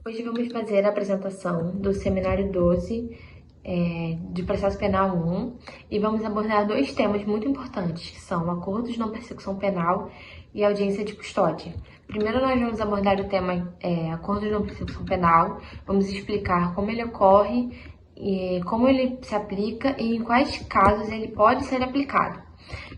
Hoje vamos fazer a apresentação do Seminário 12 de Processo Penal 1 e vamos abordar dois temas muito importantes, que são acordos de não persecução penal e audiência de custódia. Primeiro nós vamos abordar o tema acordo de não persecução penal, vamos explicar como ele ocorre, como ele se aplica e em quais casos ele pode ser aplicado.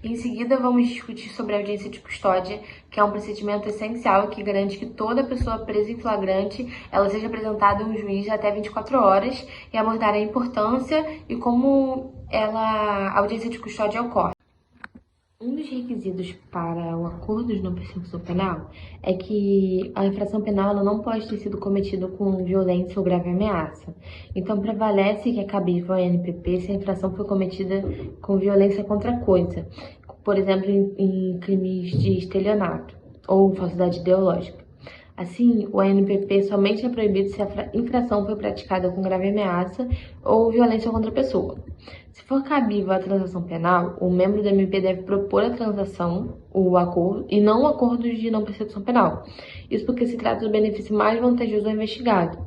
Em seguida, vamos discutir sobre a audiência de custódia, que é um procedimento essencial que garante que toda pessoa presa em flagrante ela seja apresentada a um juiz até 24 horas e abordar a importância e como a audiência de custódia ocorre. Um dos requisitos para o acordo de não persecução penal é que a infração penal ela não pode ter sido cometida com violência ou grave ameaça. Então, prevalece que é cabível ao NPP se a infração foi cometida com violência contra a coisa, por exemplo, em crimes de estelionato ou falsidade ideológica. Assim, o ANPP somente é proibido se a infração foi praticada com grave ameaça ou violência contra a pessoa. Se for cabível a transação penal, o membro do MP deve propor a transação, o acordo, e não o acordo de não persecução penal. Isso porque se trata do benefício mais vantajoso ao investigado.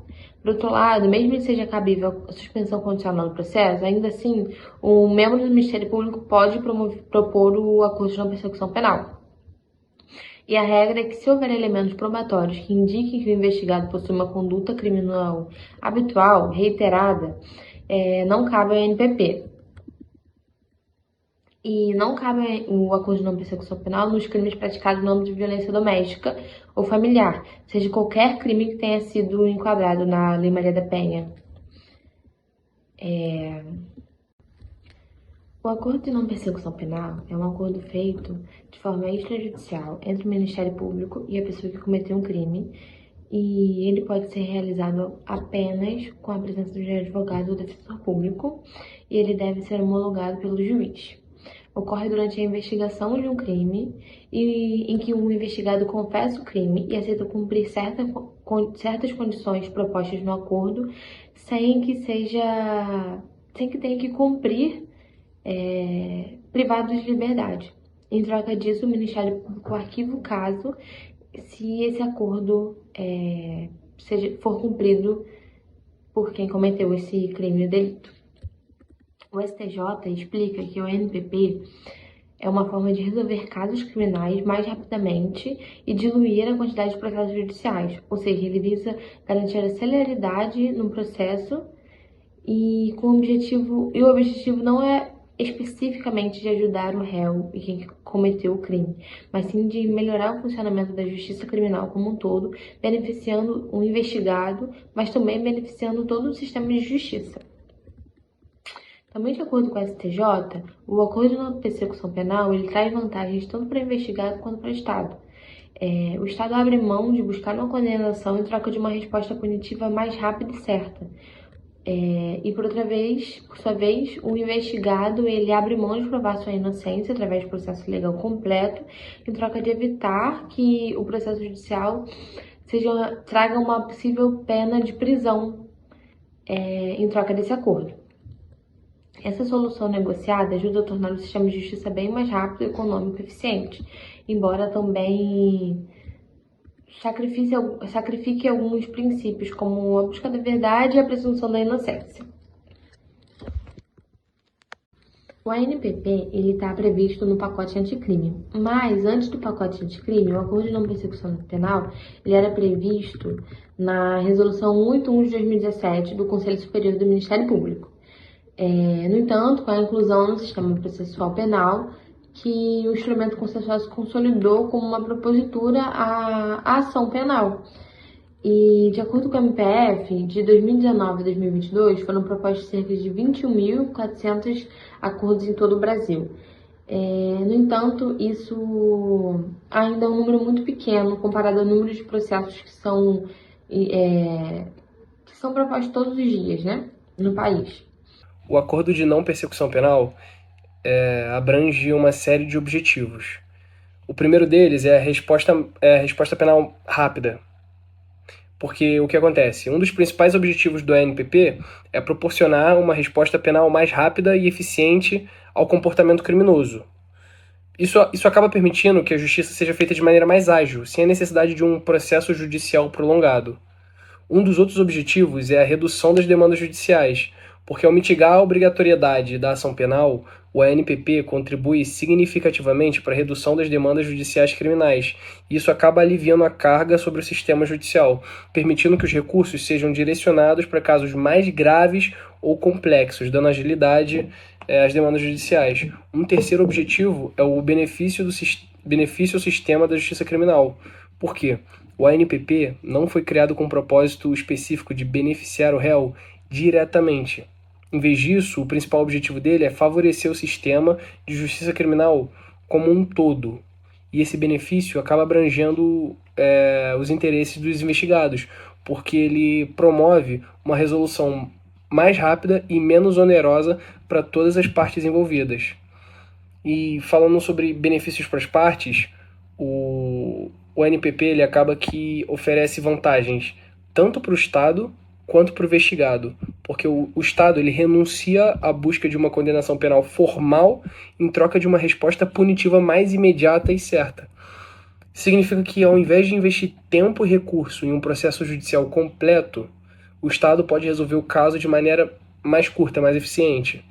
Por outro lado, mesmo que seja cabível a suspensão condicional do processo, ainda assim, o membro do Ministério Público pode propor o acordo de não persecução penal. E a regra é que, se houver elementos probatórios que indiquem que o investigado possui uma conduta criminal habitual, reiterada, não cabe ao NPP. E não cabe o acordo de não persecução penal nos crimes praticados no âmbito de violência doméstica ou familiar, seja qualquer crime que tenha sido enquadrado na Lei Maria da Penha. O acordo de não persecução penal é um acordo feito de forma extrajudicial entre o Ministério Público e a pessoa que cometeu um crime, e ele pode ser realizado apenas com a presença do advogado ou defensor público, e ele deve ser homologado pelo juiz. Ocorre durante a investigação de um crime e em que o investigado confessa o crime e aceita cumprir certas condições propostas no acordo, sem que tenha que cumprir privado de liberdade. Em troca disso, o Ministério Público arquiva o caso se esse acordo for cumprido por quem cometeu esse crime ou delito. O STJ explica que o NPP é uma forma de resolver casos criminais mais rapidamente e diluir a quantidade de processos judiciais, ou seja, ele visa garantir a celeridade no processo e o objetivo não é especificamente de ajudar o réu e quem cometeu o crime, mas sim de melhorar o funcionamento da justiça criminal como um todo, beneficiando o investigado, mas também beneficiando todo o sistema de justiça. Também de acordo com o STJ, o acordo de não persecução penal ele traz vantagens tanto para o investigado quanto para o Estado. O Estado abre mão de buscar uma condenação em troca de uma resposta punitiva mais rápida e certa. E por sua vez, o investigado ele abre mão de provar sua inocência através do processo legal completo, em troca de evitar que o processo judicial traga uma possível pena de prisão em troca desse acordo. Essa solução negociada ajuda a tornar o sistema de justiça bem mais rápido, econômico e eficiente, embora também sacrifique alguns princípios, como a busca da verdade e a presunção da inocência. O ANPP está previsto no pacote anticrime, mas antes do pacote anticrime, o acordo de não persecução penal ele era previsto na Resolução 181 de 2017 do Conselho Superior do Ministério Público. No entanto, com a inclusão no sistema processual penal, que o instrumento consensual se consolidou como uma propositura à ação penal. E, de acordo com o MPF, de 2019 a 2022, foram propostos cerca de 21.400 acordos em todo o Brasil. No entanto, isso ainda é um número muito pequeno comparado ao número de processos que são propostos todos os dias, né, no país. O acordo de não persecução penal abrange uma série de objetivos. O primeiro deles é a resposta penal rápida. Porque o que acontece? Um dos principais objetivos do ANPP é proporcionar uma resposta penal mais rápida e eficiente ao comportamento criminoso. Isso acaba permitindo que a justiça seja feita de maneira mais ágil, sem a necessidade de um processo judicial prolongado. Um dos outros objetivos é a redução das demandas judiciais, porque ao mitigar a obrigatoriedade da ação penal, o ANPP contribui significativamente para a redução das demandas judiciais criminais. Isso acaba aliviando a carga sobre o sistema judicial, permitindo que os recursos sejam direcionados para casos mais graves ou complexos, dando agilidade às demandas judiciais. Um terceiro objetivo é o benefício ao sistema da justiça criminal. Por quê? O ANPP não foi criado com o propósito específico de beneficiar o réu diretamente. Em vez disso, o principal objetivo dele é favorecer o sistema de justiça criminal como um todo. E esse benefício acaba abrangendo os interesses dos investigados, porque ele promove uma resolução mais rápida e menos onerosa para todas as partes envolvidas. E falando sobre benefícios para as partes, o NPP ele acaba que oferece vantagens tanto para o Estado quanto para o investigado, porque o Estado ele renuncia à busca de uma condenação penal formal em troca de uma resposta punitiva mais imediata e certa. Significa que, ao invés de investir tempo e recurso em um processo judicial completo, o Estado pode resolver o caso de maneira mais curta, mais eficiente.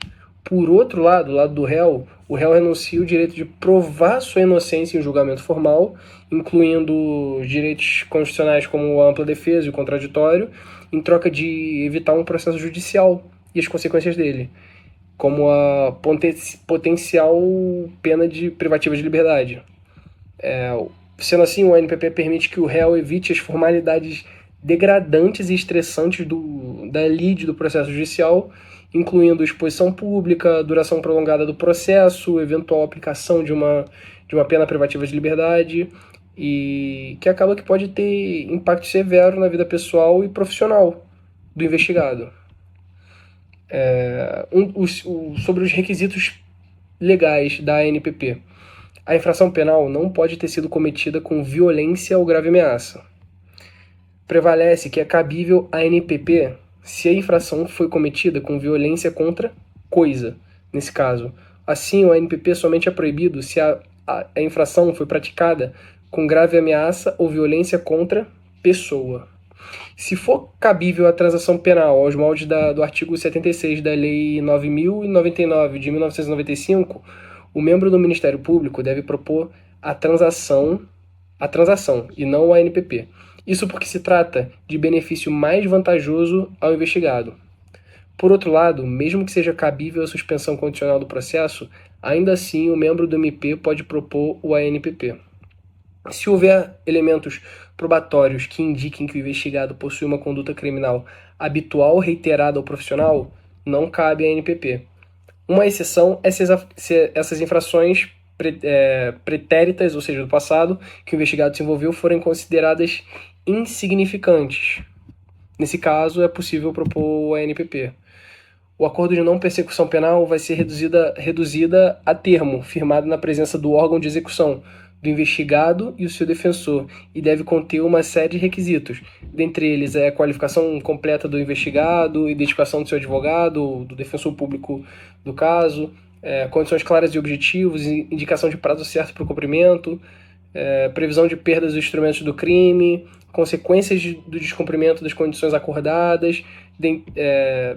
Por outro lado, do lado do réu, o réu renuncia o direito de provar sua inocência em um julgamento formal, incluindo direitos constitucionais como a ampla defesa e o contraditório, em troca de evitar um processo judicial e as consequências dele, como a potencial pena de privativa de liberdade. Sendo assim, o ANPP permite que o réu evite as formalidades degradantes e estressantes da lide do processo judicial, incluindo exposição pública, duração prolongada do processo, eventual aplicação de uma pena privativa de liberdade, e que acaba que pode ter impacto severo na vida pessoal e profissional do investigado. Sobre os requisitos legais da ANPP. A infração penal não pode ter sido cometida com violência ou grave ameaça. Prevalece que é cabível a ANPP se a infração foi cometida com violência contra coisa, nesse caso. Assim, o ANPP somente é proibido se a infração foi praticada com grave ameaça ou violência contra pessoa. Se for cabível a transação penal aos moldes do artigo 76 da Lei 9.099 de 1995, o membro do Ministério Público deve propor a transação e não o ANPP. Isso porque se trata de benefício mais vantajoso ao investigado. Por outro lado, mesmo que seja cabível a suspensão condicional do processo, ainda assim o membro do MP pode propor o ANPP. Se houver elementos probatórios que indiquem que o investigado possui uma conduta criminal habitual reiterada ou profissional, não cabe a ANPP. Uma exceção é se essas infrações pretéritas, ou seja, do passado, que o investigado se envolveu, forem consideradas insignificantes. Nesse caso, é possível propor o ANPP. O acordo de não persecução penal vai ser reduzida a termo, firmado na presença do órgão de execução, do investigado e o seu defensor, e deve conter uma série de requisitos. Dentre eles é a qualificação completa do investigado, identificação do seu advogado, do defensor público do caso, condições claras e objetivos, indicação de prazo certo para o cumprimento, previsão de perdas dos instrumentos do crime, consequências do descumprimento das condições acordadas,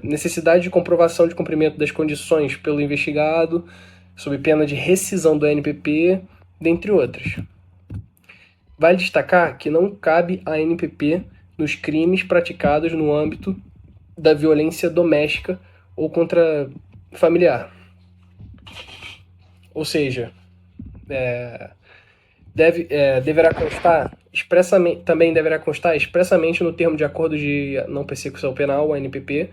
necessidade de comprovação de cumprimento das condições pelo investigado, sob pena de rescisão do ANPP, dentre outras. Vale destacar que não cabe a ANPP nos crimes praticados no âmbito da violência doméstica ou contra familiar. Ou seja, também deverá constar expressamente no termo de acordo de não persecução penal, ANPP,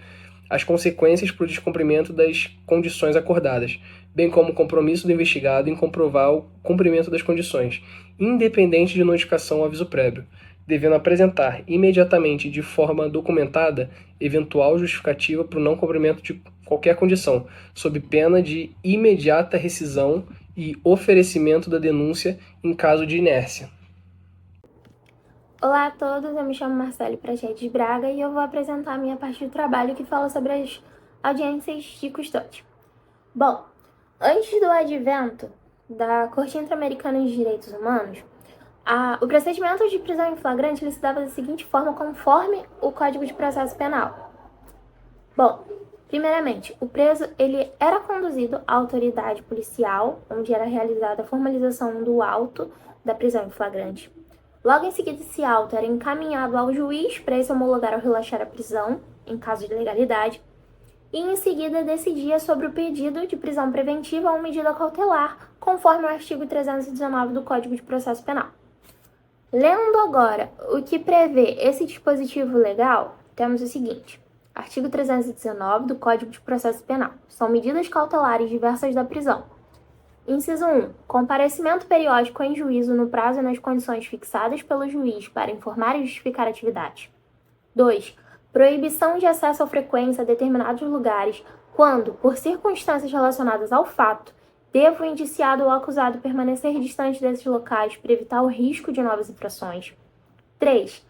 as consequências para o descumprimento das condições acordadas, bem como o compromisso do investigado em comprovar o cumprimento das condições, independente de notificação ou aviso prévio, devendo apresentar imediatamente de forma documentada eventual justificativa para o não cumprimento de qualquer condição, sob pena de imediata rescisão e oferecimento da denúncia em caso de inércia. Olá a todos, eu me chamo Marcele Prachedes Braga e eu vou apresentar a minha parte do trabalho que fala sobre as audiências de custódia. Bom, antes do advento da Corte Interamericana de Direitos Humanos, O procedimento de prisão em flagrante ele se dava da seguinte forma, conforme o Código de Processo Penal. Bom, primeiramente, o preso ele era conduzido à autoridade policial, onde era realizada a formalização do auto da prisão em flagrante. Logo em seguida, esse auto era encaminhado ao juiz para esse homologar ou relaxar a prisão, em caso de ilegalidade, e em seguida decidia sobre o pedido de prisão preventiva ou medida cautelar, conforme o artigo 319 do Código de Processo Penal. Lendo agora o que prevê esse dispositivo legal, temos o seguinte: artigo 319 do Código de Processo Penal. São medidas cautelares diversas da prisão. Inciso 1. Comparecimento periódico em juízo no prazo e nas condições fixadas pelo juiz para informar e justificar a atividade. 2. Proibição de acesso ou frequência a determinados lugares quando, por circunstâncias relacionadas ao fato, deva o indiciado ou acusado permanecer distante desses locais para evitar o risco de novas infrações. 3.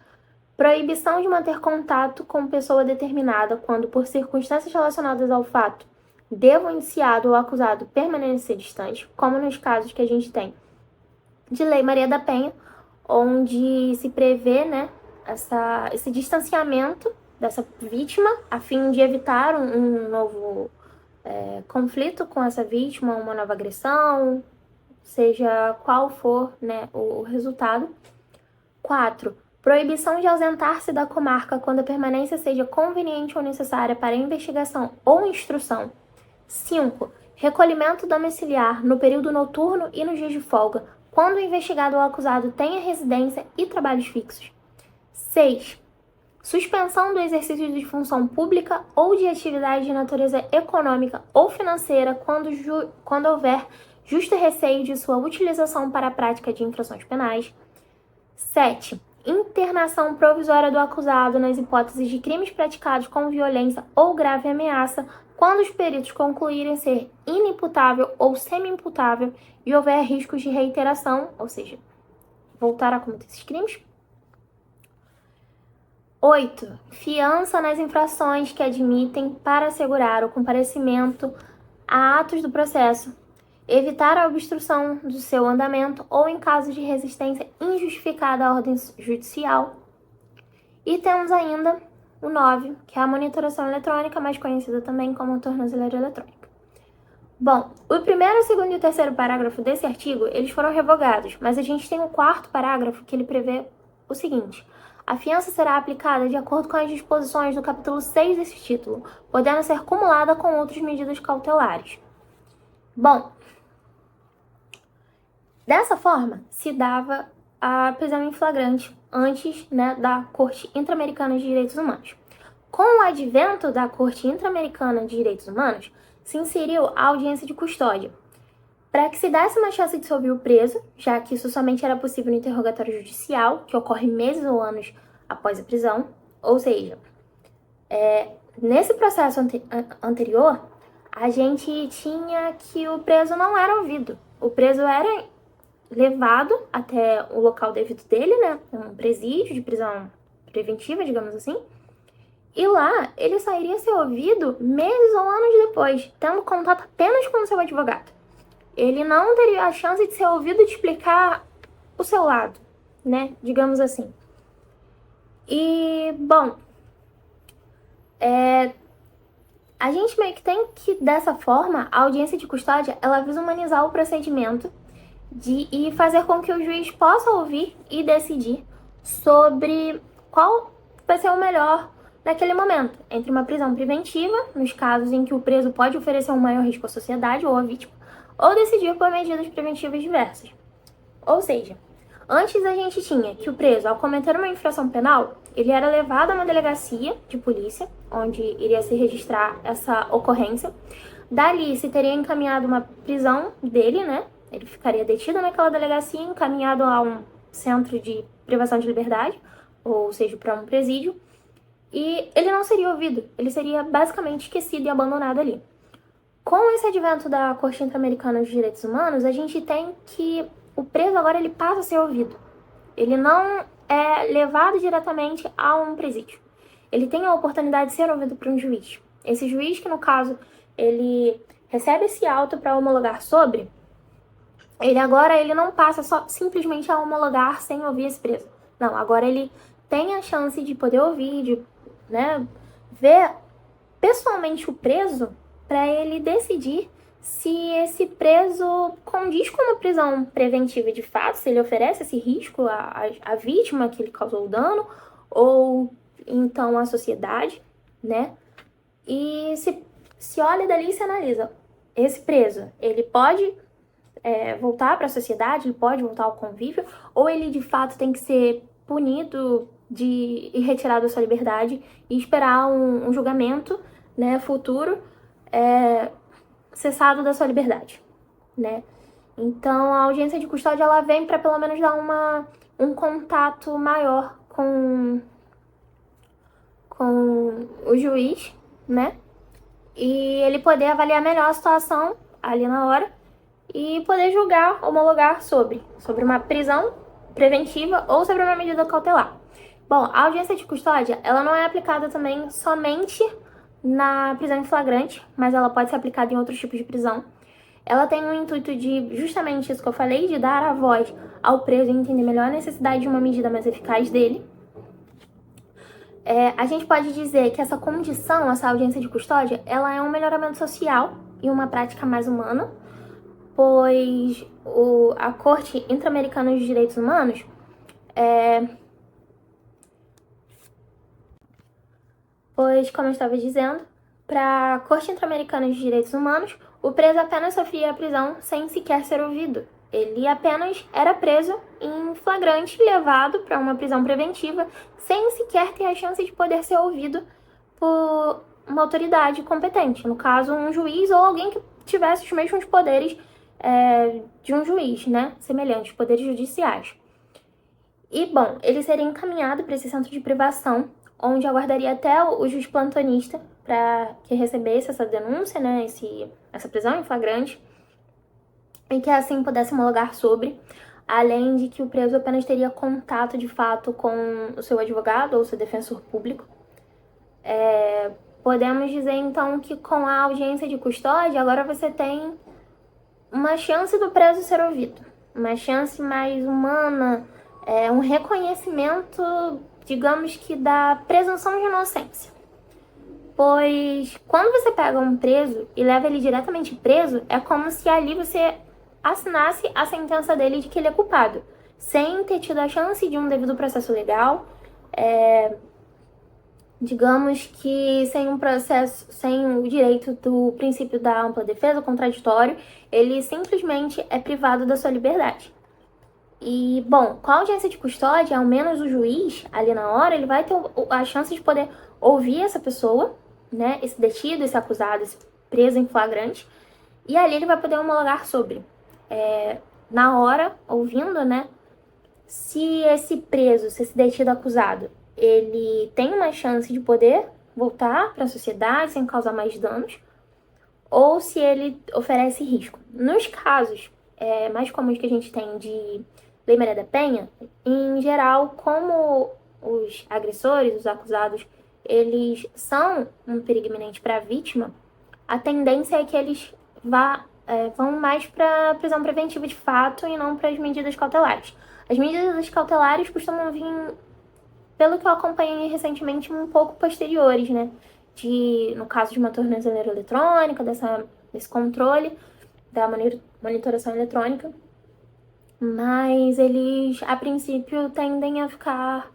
Proibição de manter contato com pessoa determinada quando, por circunstâncias relacionadas ao fato, deva o indiciado ou acusado permanecer distante, como nos casos que a gente tem de Lei Maria da Penha, onde se prevê, esse distanciamento dessa vítima a fim de evitar um novo conflito com essa vítima, uma nova agressão, seja qual for o resultado. 4. Proibição de ausentar-se da comarca quando a permanência seja conveniente ou necessária para investigação ou instrução. 5. Recolhimento domiciliar no período noturno e nos dias de folga, quando o investigado ou acusado tenha residência e trabalhos fixos. 6. Suspensão do exercício de função pública ou de atividade de natureza econômica ou financeira quando houver justo receio de sua utilização para a prática de infrações penais. 7. Internação provisória do acusado nas hipóteses de crimes praticados com violência ou grave ameaça, quando os peritos concluírem ser inimputável ou semi-imputável e houver riscos de reiteração, ou seja, voltar a cometer esses crimes. 8. Fiança nas infrações que admitem para assegurar o comparecimento a atos do processo, evitar a obstrução do seu andamento ou em caso de resistência injustificada à ordem judicial. E temos ainda o 9, que é a monitoração eletrônica, mais conhecida também como tornozeleira eletrônica. Bom, o primeiro, segundo e o terceiro parágrafo desse artigo, eles foram revogados, mas a gente tem o quarto parágrafo que ele prevê o seguinte: a fiança será aplicada de acordo com as disposições do capítulo 6 desse título, podendo ser cumulada com outras medidas cautelares. Bom, dessa forma se dava a prisão em flagrante antes da Corte Interamericana de Direitos Humanos. Com o advento da Corte Interamericana de Direitos Humanos, se inseriu a audiência de custódia, para que se desse uma chance de se ouvir o preso, já que isso somente era possível no interrogatório judicial, que ocorre meses ou anos após a prisão. Ou seja, nesse processo anterior, a gente tinha que o preso não era ouvido. O preso era levado até o local devido dele, um presídio de prisão preventiva, digamos assim, e lá ele só iria ser ouvido meses ou anos depois, tendo contato apenas com o seu advogado. Ele não teria a chance de ser ouvido e de explicar o seu lado, digamos assim. E, bom, a gente meio que tem que, dessa forma, a audiência de custódia, ela visa humanizar o procedimento e fazer com que o juiz possa ouvir e decidir sobre qual vai ser o melhor naquele momento, entre uma prisão preventiva, nos casos em que o preso pode oferecer um maior risco à sociedade ou à vítima, ou decidir por medidas preventivas diversas. Ou seja, antes a gente tinha que o preso, ao cometer uma infração penal, ele era levado a uma delegacia de polícia, onde iria se registrar essa ocorrência. Dali se teria encaminhado uma prisão dele, Ele ficaria detido naquela delegacia, encaminhado a um centro de privação de liberdade, ou seja, para um presídio, e ele não seria ouvido, ele seria basicamente esquecido e abandonado ali. Com esse advento da Corte Interamericana de Direitos Humanos, a gente tem que o preso agora ele passa a ser ouvido. Ele não é levado diretamente a um presídio. Ele tem a oportunidade de ser ouvido por um juiz. Esse juiz que, no caso, ele recebe esse auto para homologar sobre, ele não passa só simplesmente a homologar sem ouvir esse preso. Não, agora ele tem a chance de poder ouvir, de, né, ver pessoalmente o preso para ele decidir se esse preso condiz com uma prisão preventiva de fato, se ele oferece esse risco à vítima que ele causou o dano, ou então à sociedade, né? E se olha dali e se analisa. Esse preso, ele pode voltar para a sociedade, ele pode voltar ao convívio, ou ele de fato tem que ser punido e retirado da sua liberdade e esperar um julgamento, né, futuro, cessado da sua liberdade, né? Então a audiência de custódia ela vem para pelo menos dar um contato maior com o juiz, né? E ele poder avaliar melhor a situação ali na hora e poder julgar, homologar sobre uma prisão preventiva ou sobre uma medida cautelar. Bom, a audiência de custódia, ela não é aplicada também somente na prisão em flagrante, mas ela pode ser aplicada em outros tipos de prisão. Ela tem o intuito de, justamente isso que eu falei, de dar a voz ao preso e entender melhor a necessidade de uma medida mais eficaz dele. A gente pode dizer que essa condição, essa audiência de custódia, ela é um melhoramento social e uma prática mais humana, pois a Corte Interamericana dos Direitos Humanos pois, como eu estava dizendo, para a Corte Interamericana de Direitos Humanos, o preso apenas sofria a prisão sem sequer ser ouvido. Ele apenas era preso em flagrante, levado para uma prisão preventiva, sem sequer ter a chance de poder ser ouvido por uma autoridade competente, no caso, um juiz ou alguém que tivesse os mesmos poderes de um juiz, né? Semelhantes, poderes judiciais. E, bom, ele seria encaminhado para esse centro de privação, onde aguardaria até o juiz plantonista para que recebesse essa denúncia, né, essa prisão em flagrante, e que assim pudesse homologar sobre, além de que o preso apenas teria contato de fato com o seu advogado ou seu defensor público. Podemos dizer então que com a audiência de custódia, agora você tem uma chance do preso ser ouvido, uma chance mais humana, um reconhecimento, digamos que da presunção de inocência. Pois quando você pega um preso e leva ele diretamente preso, é como se ali você assinasse a sentença dele de que ele é culpado, sem ter tido a chance de um devido processo legal, digamos que sem um processo, sem o direito do princípio da ampla defesa, o contraditório, ele simplesmente é privado da sua liberdade. E, bom, com a audiência de custódia, ao menos o juiz, ali na hora, ele vai ter a chance de poder ouvir essa pessoa, né, esse detido, esse acusado, esse preso em flagrante, e ali ele vai poder homologar sobre, na hora, ouvindo, né, se esse preso, se esse detido acusado, ele tem uma chance de poder voltar para a sociedade sem causar mais danos, ou se ele oferece risco. Nos casos mais comuns que a gente tem de Lei Maria da Penha, em geral, como os agressores, os acusados, eles são um perigo iminente para a vítima, a tendência é que eles vão mais para prisão preventiva de fato e não para as medidas cautelares. As medidas cautelares costumam vir, pelo que eu acompanhei recentemente, um pouco posteriores, né? No caso de uma tornozeleira eletrônica, desse controle, da monitoração eletrônica. Mas eles, a princípio, tendem a ficar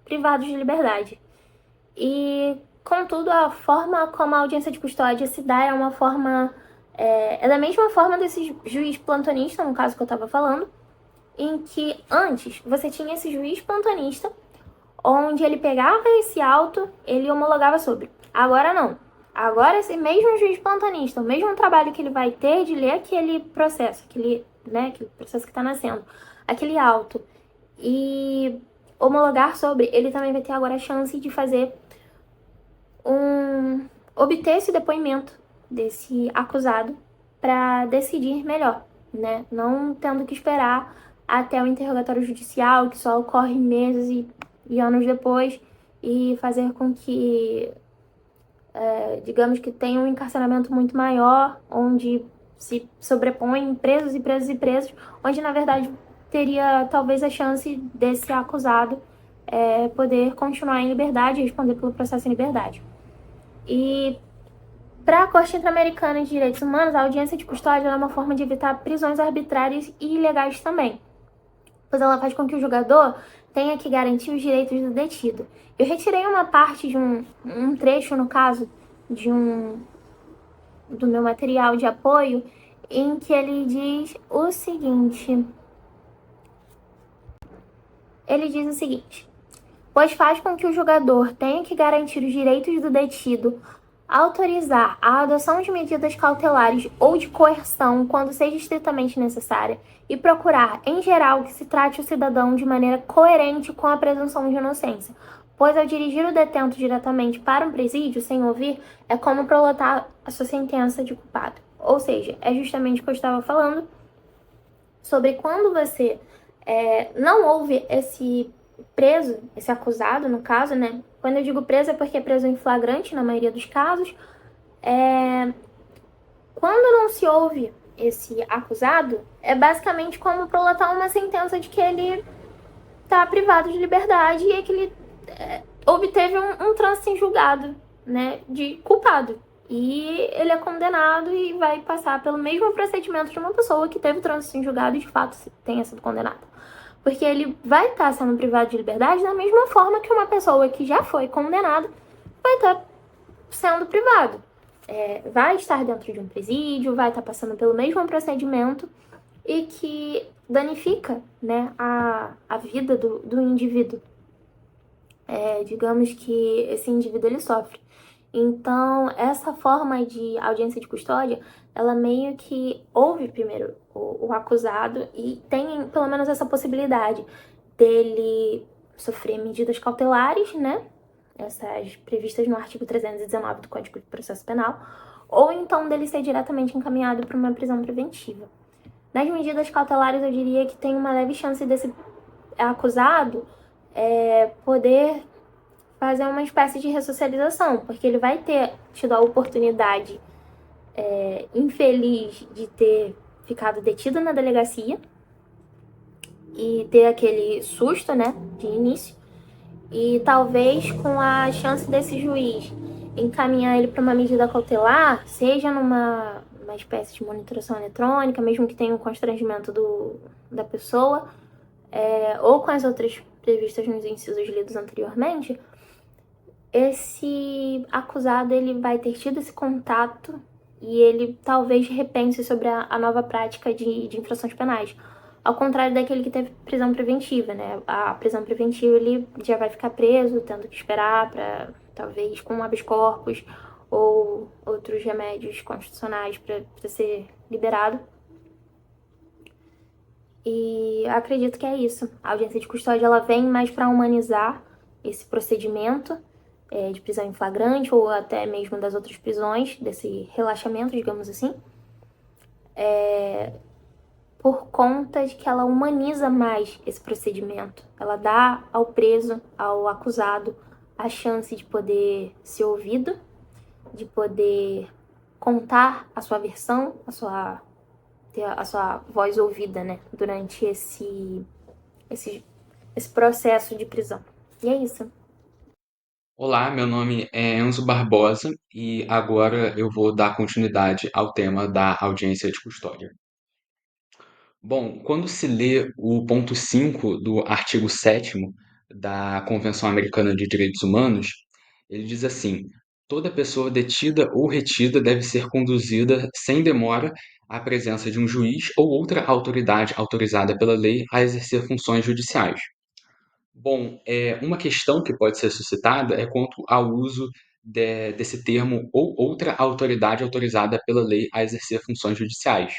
privados de liberdade. E, contudo, a forma como a audiência de custódia se dá é uma forma... é da mesma forma desse juiz plantonista, no caso que eu estava falando, em que antes você tinha esse juiz plantonista, onde ele pegava esse auto, ele homologava sobre. Agora não. Agora esse mesmo juiz plantonista, o mesmo trabalho que ele vai ter de ler aquele processo, aquele processo que está nascendo, aquele auto, e homologar sobre, ele também vai ter agora a chance de fazer obter esse depoimento desse acusado para decidir melhor, né? Não tendo que esperar até o interrogatório judicial, que só ocorre meses e anos depois, e fazer com que, digamos que tenha um encarceramento muito maior, onde se sobrepõem presos e presos e presos, onde na verdade teria talvez a chance desse acusado poder continuar em liberdade e responder pelo processo em liberdade. E para a Corte Interamericana de Direitos Humanos, a audiência de custódia é uma forma de evitar prisões arbitrárias e ilegais também, pois ela faz com que o julgador tenha que garantir os direitos do detido. Eu retirei uma parte de um trecho, no caso, do meu material de apoio, em que ele diz o seguinte. Ele diz o seguinte: pois faz com que o julgador tenha que garantir os direitos do detido, autorizar a adoção de medidas cautelares ou de coerção quando seja estritamente necessária e procurar, em geral, que se trate o cidadão de maneira coerente com a presunção de inocência, pois ao dirigir o detento diretamente para um presídio sem ouvir, é como prolotar a sua sentença de culpado. Ou seja, é justamente o que eu estava falando sobre quando você não ouve esse preso, esse acusado, no caso, né? Quando eu digo preso é porque é preso em flagrante, na maioria dos casos. Quando não se ouve esse acusado, é basicamente como prolatar uma sentença de que ele está privado de liberdade e que ele obteve um trânsito em julgado, né, de culpado. E ele é condenado e vai passar pelo mesmo procedimento de uma pessoa que teve trânsito em julgado e de fato tenha sido condenada. Porque ele vai estar sendo privado de liberdade da mesma forma que uma pessoa que já foi condenada vai estar sendo privado. Vai estar dentro de um presídio, vai estar passando pelo mesmo procedimento e que danifica, né, a vida do indivíduo. Digamos que esse indivíduo ele sofre. Então, essa forma de audiência de custódia, ela meio que ouve primeiro o acusado e tem pelo menos essa possibilidade dele sofrer medidas cautelares, né? Essas previstas no artigo 319 do Código de Processo Penal, ou então dele ser diretamente encaminhado para uma prisão preventiva. Nas medidas cautelares, eu diria que tem uma leve chance desse acusado poder fazer uma espécie de ressocialização, porque ele vai ter tido a oportunidade infeliz de ter ficado detido na delegacia e ter aquele susto, né, de início, e talvez com a chance desse juiz encaminhar ele para uma medida cautelar, seja numa espécie de monitoração eletrônica, mesmo que tenha um constrangimento da pessoa, ou com as outras previstas nos incisos lidos anteriormente, esse acusado ele vai ter tido esse contato e ele talvez repense sobre a nova prática de infrações penais. Ao contrário daquele que teve prisão preventiva, né? A prisão preventiva ele já vai ficar preso, tendo que esperar para, talvez, com um habeas corpus ou outros remédios constitucionais para ser liberado. E acredito que é isso. A audiência de custódia ela vem mais para humanizar esse procedimento de prisão em flagrante ou até mesmo das outras prisões, desse relaxamento, digamos assim, por conta de que ela humaniza mais esse procedimento. Ela dá ao preso, ao acusado, a chance de poder ser ouvido, de poder contar a sua versão, ter a sua voz ouvida, né, durante esse processo de prisão. E é isso. Olá, meu nome é Enzo Barbosa e agora eu vou dar continuidade ao tema da audiência de custódia. Bom, quando se lê o ponto 5 do artigo 7º da Convenção Americana de Direitos Humanos, ele diz assim: toda pessoa detida ou retida deve ser conduzida sem demora à presença de um juiz ou outra autoridade autorizada pela lei a exercer funções judiciais. Bom, uma questão que pode ser suscitada é quanto ao uso desse termo ou outra autoridade autorizada pela lei a exercer funções judiciais.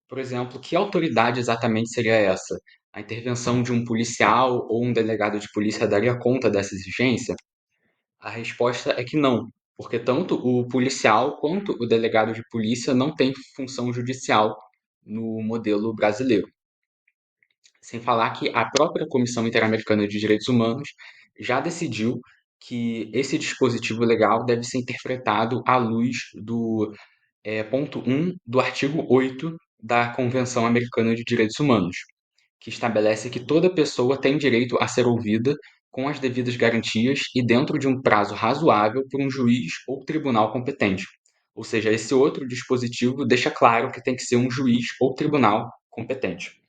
Por exemplo, que autoridade exatamente seria essa? A intervenção de um policial ou um delegado de polícia daria conta dessa exigência? A resposta é que não, porque tanto o policial quanto o delegado de polícia não têm função judicial no modelo brasileiro. Sem falar que a própria Comissão Interamericana de Direitos Humanos já decidiu que esse dispositivo legal deve ser interpretado à luz ponto 1 do artigo 8 da Convenção Americana de Direitos Humanos, que estabelece que toda pessoa tem direito a ser ouvida com as devidas garantias e dentro de um prazo razoável por um juiz ou tribunal competente. Ou seja, esse outro dispositivo deixa claro que tem que ser um juiz ou tribunal competente.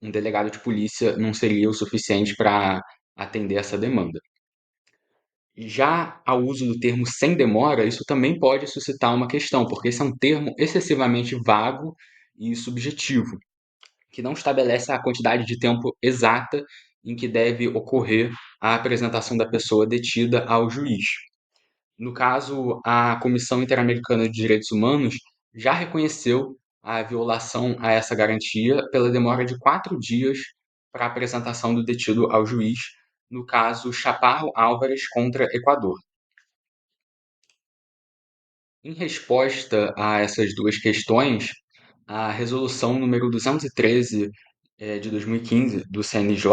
Um delegado de polícia não seria o suficiente para atender essa demanda. Já ao uso do termo sem demora, isso também pode suscitar uma questão, porque esse é um termo excessivamente vago e subjetivo, que não estabelece a quantidade de tempo exata em que deve ocorrer a apresentação da pessoa detida ao juiz. No caso, a Comissão Interamericana de Direitos Humanos já reconheceu a violação a essa garantia pela demora de 4 dias para a apresentação do detido ao juiz, no caso Chaparro Álvares contra Equador. Em resposta a essas duas questões, a resolução número 213 de 2015 do CNJ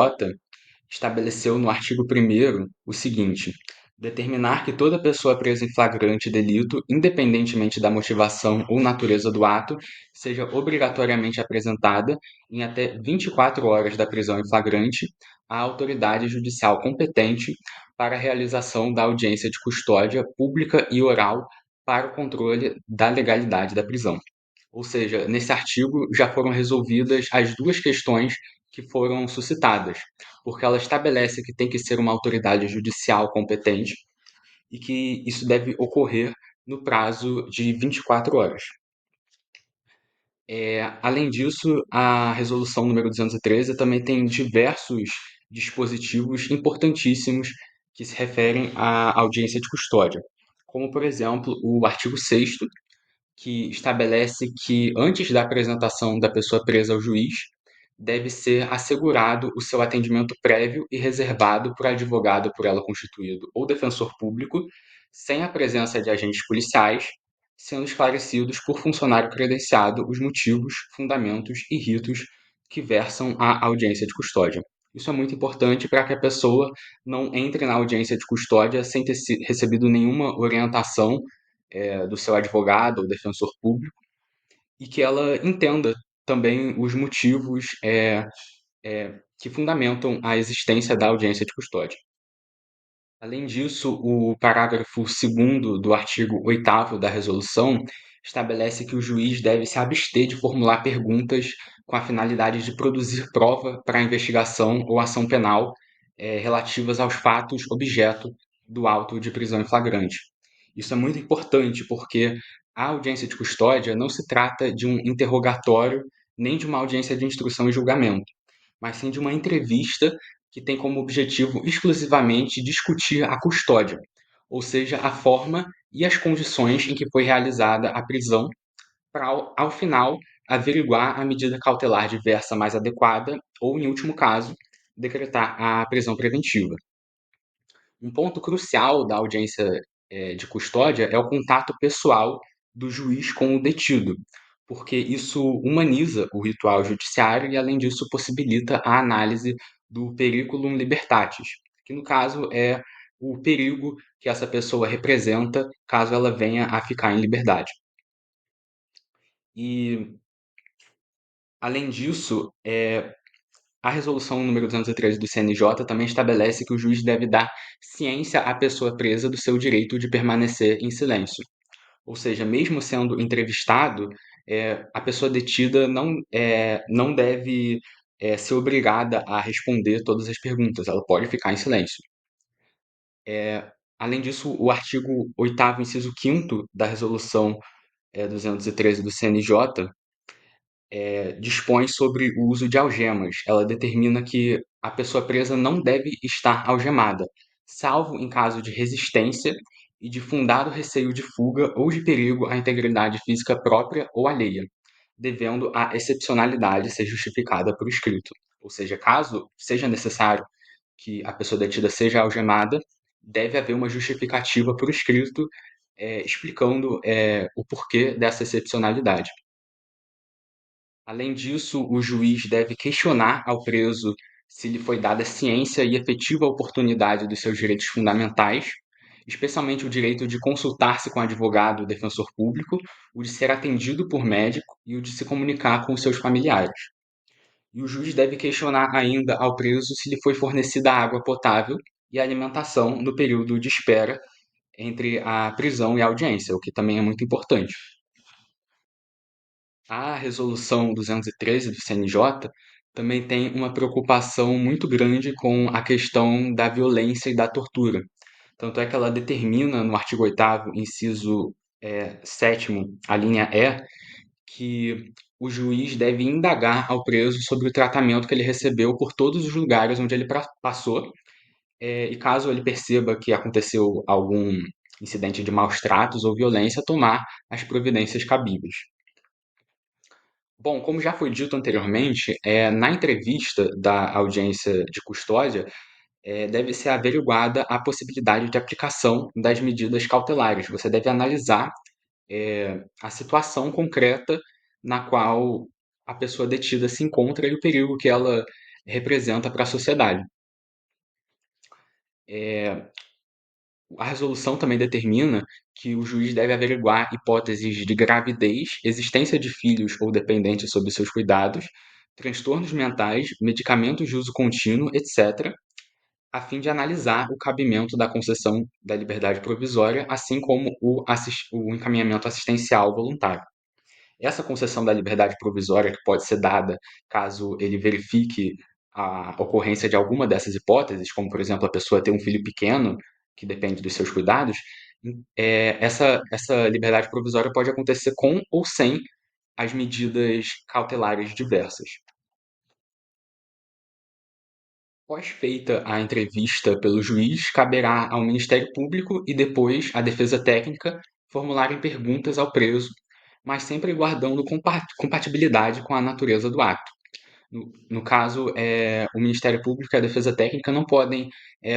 estabeleceu no artigo 1º o seguinte: determinar que toda pessoa presa em flagrante delito, independentemente da motivação ou natureza do ato, seja obrigatoriamente apresentada em até 24 horas da prisão em flagrante à autoridade judicial competente para a realização da audiência de custódia pública e oral para o controle da legalidade da prisão. Ou seja, nesse artigo já foram resolvidas as duas questões que foram suscitadas, porque ela estabelece que tem que ser uma autoridade judicial competente e que isso deve ocorrer no prazo de 24 horas. Além disso, a resolução número 213 também tem diversos dispositivos importantíssimos que se referem à audiência de custódia, como, por exemplo, o artigo 6º, que estabelece que, antes da apresentação da pessoa presa ao juiz, deve ser assegurado o seu atendimento prévio e reservado por advogado por ela constituído ou defensor público, sem a presença de agentes policiais, sendo esclarecidos por funcionário credenciado os motivos, fundamentos e ritos que versam a audiência de custódia. Isso é muito importante para que a pessoa não entre na audiência de custódia sem ter recebido nenhuma orientação do seu advogado ou defensor público e que ela entenda também os motivos que fundamentam a existência da audiência de custódia. Além disso, o parágrafo 2º do artigo 8º da resolução estabelece que o juiz deve se abster de formular perguntas com a finalidade de produzir prova para a investigação ou ação penal relativas aos fatos objeto do auto de prisão em flagrante. Isso é muito importante porque a audiência de custódia não se trata de um interrogatório nem de uma audiência de instrução e julgamento, mas sim de uma entrevista que tem como objetivo exclusivamente discutir a custódia, ou seja, a forma e as condições em que foi realizada a prisão, para, ao final, averiguar a medida cautelar diversa mais adequada ou, em último caso, decretar a prisão preventiva. Um ponto crucial da audiência de custódia é o contato pessoal do juiz com o detido, porque isso humaniza o ritual judiciário e, além disso, possibilita a análise do periculum libertatis, que no caso é o perigo que essa pessoa representa caso ela venha a ficar em liberdade. E, além disso, a resolução número 213 do CNJ também estabelece que o juiz deve dar ciência à pessoa presa do seu direito de permanecer em silêncio. Ou seja, mesmo sendo entrevistado, a pessoa detida não deve ser obrigada a responder todas as perguntas, ela pode ficar em silêncio. Além disso, o artigo 8º, inciso 5º da resolução 213 do CNJ dispõe sobre o uso de algemas. Ela determina que a pessoa presa não deve estar algemada, salvo em caso de resistência e de fundado receio de fuga ou de perigo à integridade física própria ou alheia, devendo a excepcionalidade ser justificada por escrito. Ou seja, caso seja necessário que a pessoa detida seja algemada, deve haver uma justificativa por escrito explicando o porquê dessa excepcionalidade. Além disso, o juiz deve questionar ao preso se lhe foi dada ciência e efetiva oportunidade dos seus direitos fundamentais, especialmente o direito de consultar-se com advogado, defensor público, o de ser atendido por médico e o de se comunicar com os seus familiares. E o juiz deve questionar ainda ao preso se lhe foi fornecida água potável e alimentação no período de espera entre a prisão e a audiência, o que também é muito importante. A Resolução 213 do CNJ também tem uma preocupação muito grande com a questão da violência e da tortura. Tanto é que ela determina no artigo 8º, inciso 7º, a linha E, que o juiz deve indagar ao preso sobre o tratamento que ele recebeu por todos os lugares onde ele passou, e caso ele perceba que aconteceu algum incidente de maus tratos ou violência, tomar as providências cabíveis. Bom, como já foi dito anteriormente, na entrevista da audiência de custódia, deve ser averiguada a possibilidade de aplicação das medidas cautelares. Você deve analisar a situação concreta na qual a pessoa detida se encontra e o perigo que ela representa para a sociedade. A resolução também determina que o juiz deve averiguar hipóteses de gravidez, existência de filhos ou dependentes sob seus cuidados, transtornos mentais, medicamentos de uso contínuo, etc., a fim de analisar o cabimento da concessão da liberdade provisória, assim como o encaminhamento assistencial voluntário. Essa concessão da liberdade provisória, que pode ser dada caso ele verifique a ocorrência de alguma dessas hipóteses, como, por exemplo, a pessoa ter um filho pequeno, que depende dos seus cuidados, essa liberdade provisória pode acontecer com ou sem as medidas cautelares diversas. Após feita a entrevista pelo juiz, caberá ao Ministério Público e depois à defesa técnica formularem perguntas ao preso, mas sempre guardando compatibilidade com a natureza do ato. No caso, o Ministério Público e a defesa técnica não podem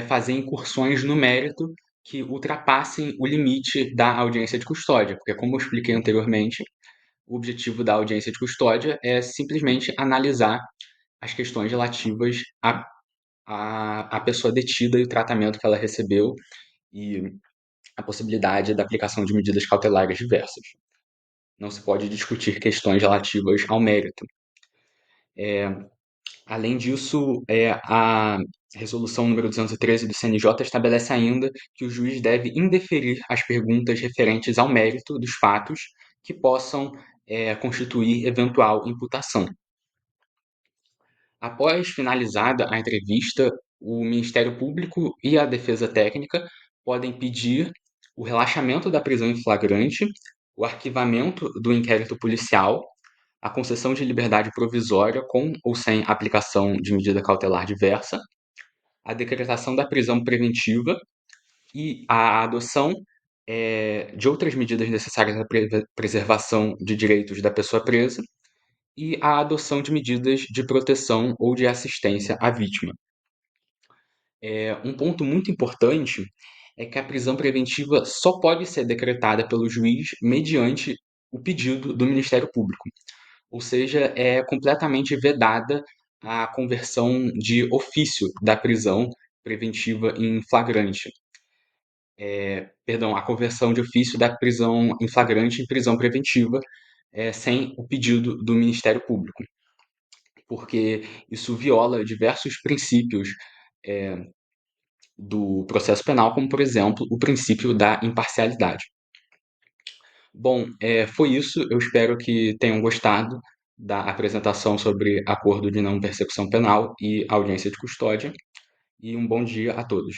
fazer incursões no mérito que ultrapassem o limite da audiência de custódia, porque, como eu expliquei anteriormente, o objetivo da audiência de custódia é simplesmente analisar as questões relativas à pessoa detida e o tratamento que ela recebeu e a possibilidade da aplicação de medidas cautelares diversas. Não se pode discutir questões relativas ao mérito. Além disso, a resolução número 213 do CNJ estabelece ainda que o juiz deve indeferir as perguntas referentes ao mérito dos fatos que possam constituir eventual imputação. Após finalizada a entrevista, o Ministério Público e a defesa técnica podem pedir o relaxamento da prisão em flagrante, o arquivamento do inquérito policial, a concessão de liberdade provisória com ou sem aplicação de medida cautelar diversa, a decretação da prisão preventiva e a adoção de outras medidas necessárias à preservação de direitos da pessoa presa e a adoção de medidas de proteção ou de assistência à vítima. Um ponto muito importante é que a prisão preventiva só pode ser decretada pelo juiz mediante o pedido do Ministério Público. Ou seja, é completamente vedada a conversão de ofício da prisão preventiva em flagrante. Perdão, a conversão de ofício da prisão em flagrante em prisão preventiva, sem o pedido do Ministério Público, porque isso viola diversos princípios do processo penal, como, por exemplo, o princípio da imparcialidade. Bom, foi isso. Eu espero que tenham gostado da apresentação sobre acordo de não persecução penal e audiência de custódia. E um bom dia a todos.